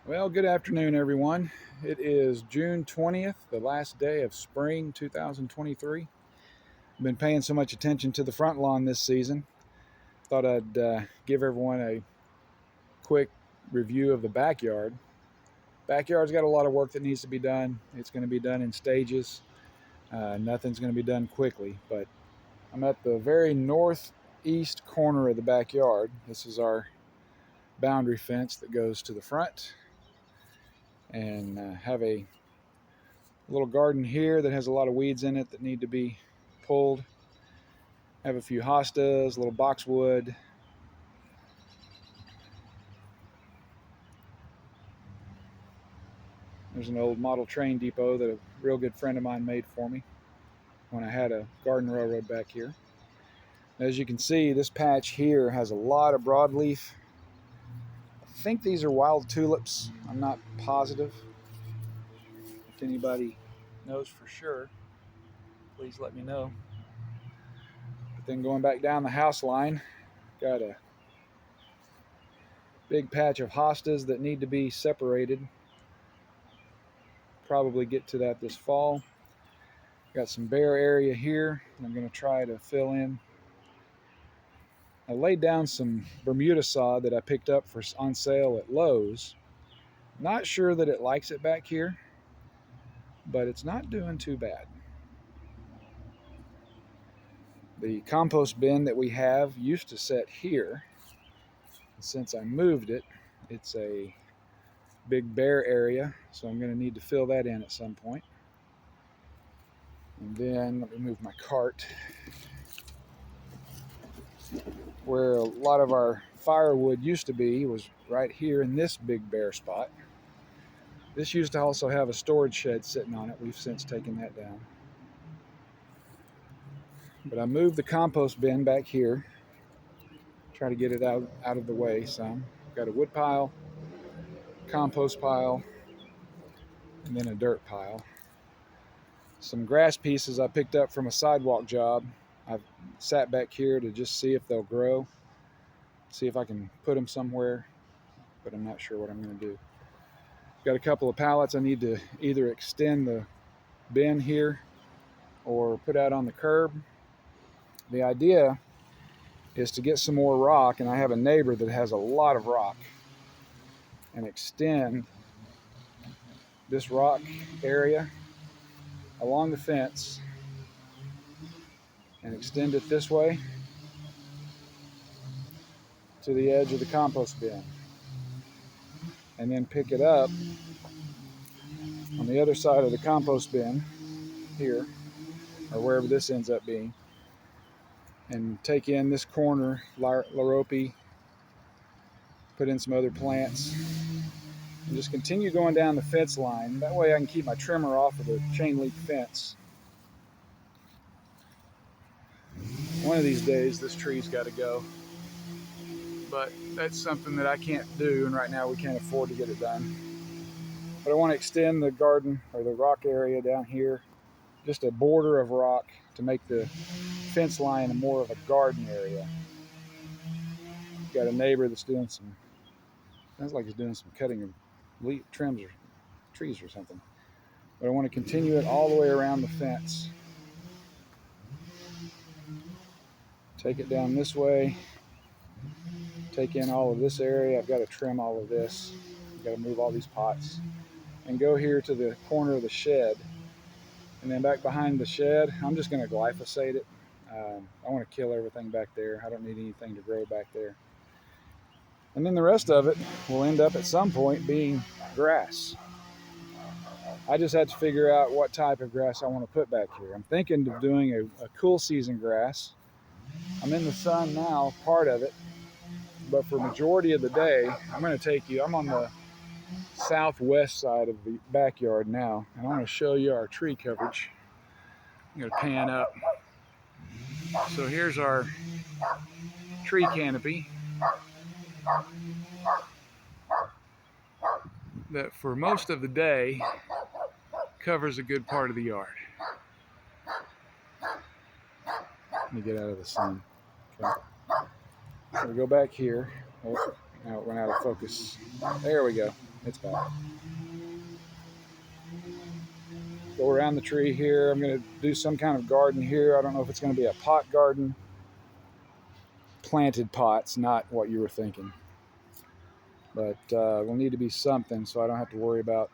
Well, good afternoon, everyone. It is June 20th, the last day of spring 2023. I've been paying so much attention to the front lawn this season. Thought I'd give everyone a quick review of the backyard. Backyard's got a lot of work that needs to be done. It's going to be done in stages. Nothing's going to be done quickly, but I'm at the very northeast corner of the backyard. This is our boundary fence that goes to the front, and have a little garden here that has a lot of weeds in it that need to be pulled. I have a few hostas, a little boxwood. There's an old model train depot that a real good friend of mine made for me when I had a garden railroad back here. As you can see, this patch here has a lot of broadleaf. I think these are wild tulips. I'm not positive. If anybody knows for sure, please let me know. But then going back down the house line, got a big patch of hostas that need to be separated. Probably get to that this fall. Got some bare area here I'm going to try to fill in. I laid down some Bermuda sod that I picked up on sale at Lowe's. Not sure that it likes it back here, but it's not doing too bad. The compost bin that we have used to sit here. Since I moved it, it's a big bare area, so I'm going to need to fill that in at some point. And then let me move my cart. Where a lot of our firewood used to be was right here in this big bare spot. This used to also have a storage shed sitting on it. We've since taken that down. But I moved the compost bin back here. Try to get it out of the way some. Got a wood pile, compost pile, and then a dirt pile. Some grass pieces I picked up from a sidewalk job. I've sat back here to just see if they'll grow. See if I can put them somewhere, but I'm not sure what I'm going to do. Got a couple of pallets I need to either extend the bin here or put out on the curb. The idea is to get some more rock, and I have a neighbor that has a lot of rock, and extend this rock area along the fence and extend it this way to the edge of the compost bin, and then pick it up on the other side of the compost bin here, or wherever this ends up being, and take in this corner Larope, put in some other plants, and just continue going down the fence line. That way I can keep my trimmer off of the chain link fence. One of these days this tree's got to go, but that's something that I can't do, and right now we can't afford to get it done. But I want to extend the garden, or the rock area down here, just a border of rock to make the fence line more of a garden area. Got a neighbor that's doing some, sounds like he's doing some cutting of trims or trees or something. But I want to continue it all the way around the fence. Take it down this way, take in all of this area. I've got to trim all of this. I've got to move all these pots, and go here to the corner of the shed. And then back behind the shed, I'm just going to glyphosate it. I want to kill everything back there. I don't need anything to grow back there. And then the rest of it will end up at some point being grass. I just had to figure out what type of grass I want to put back here. I'm thinking of doing a cool season grass. I'm in the sun now, part of it, but for majority of the day, I'm on the southwest side of the backyard now, and I want to show you our tree coverage. I'm going to pan up. So here's our tree canopy that for most of the day covers a good part of the yard. Let me get out of the sun. Okay. So we go back here. Oh, now it went out of focus. There we go. It's bad. Go around the tree here. I'm going to do some kind of garden here. I don't know if it's going to be a pot garden. Planted pots, not what you were thinking. But will need to be something so I don't have to worry about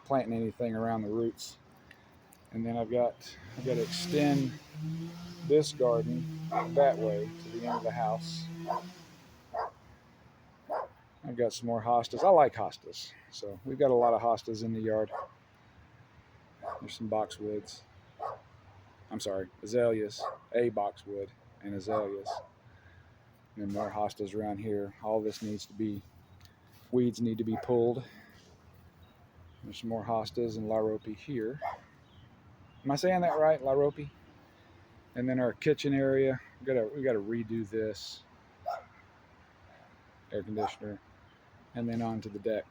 planting anything around the roots. And then I've got to extend this garden that way to the end of the house. I've got some more hostas. I like hostas, so we've got a lot of hostas in the yard. There's some boxwoods. I'm sorry, azaleas, a boxwood and azaleas. And then more hostas around here. All this needs to be, weeds need to be pulled. There's some more hostas and lorope here. Am I saying that right, lorope? And then our kitchen area, we got to redo this air conditioner, and then onto the deck.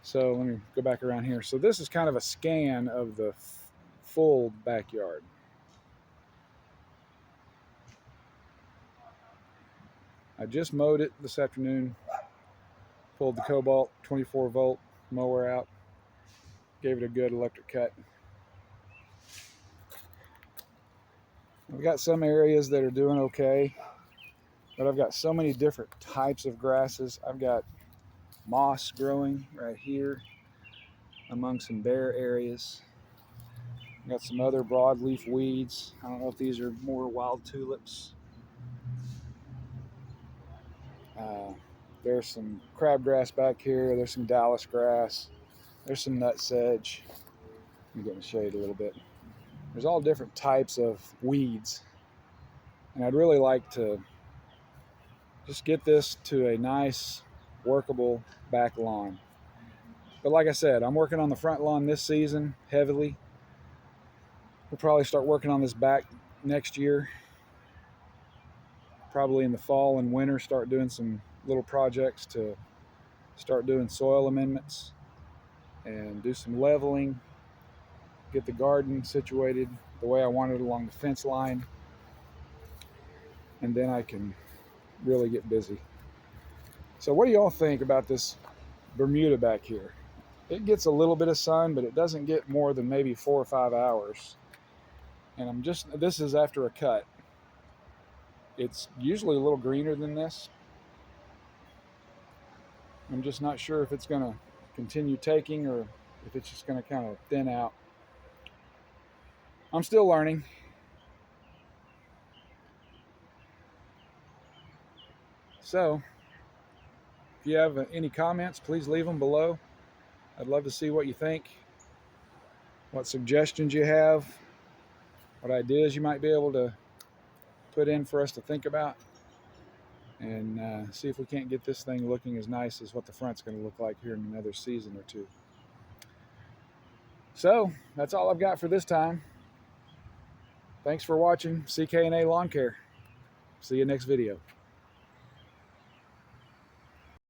So let me go back around here. So this is kind of a scan of the full backyard. I just mowed it this afternoon, pulled the Cobalt 24 volt mower out, gave it a good electric cut. I've got some areas that are doing okay, but I've got so many different types of grasses. I've got moss growing right here among some bare areas. I've got some other broadleaf weeds. I don't know if these are more wild tulips. There's some crabgrass back here. There's some Dallas grass. There's some nutsedge. Let me get in the shade a little bit. There's all different types of weeds. And I'd really like to just get this to a nice, workable back lawn. But like I said, I'm working on the front lawn this season heavily. We'll probably start working on this back next year. Probably in the fall and winter, start doing some little projects to start doing soil amendments and do some leveling, get the garden situated the way I want it along the fence line, and then I can really get busy. So what do y'all think about this Bermuda back here? It gets a little bit of sun, but it doesn't get more than maybe 4 or 5 hours. And this is after a cut. It's usually a little greener than this. I'm just not sure if it's going to continue taking or if it's just going to kind of thin out. I'm still learning. So, if you have any comments, please leave them below. I'd love to see what you think, what suggestions you have, what ideas you might be able to put in for us to think about, and see if we can't get this thing looking as nice as what the front's going to look like here in another season or two. So, that's all I've got for this time. Thanks for watching CKnA LawnCare. See you next video.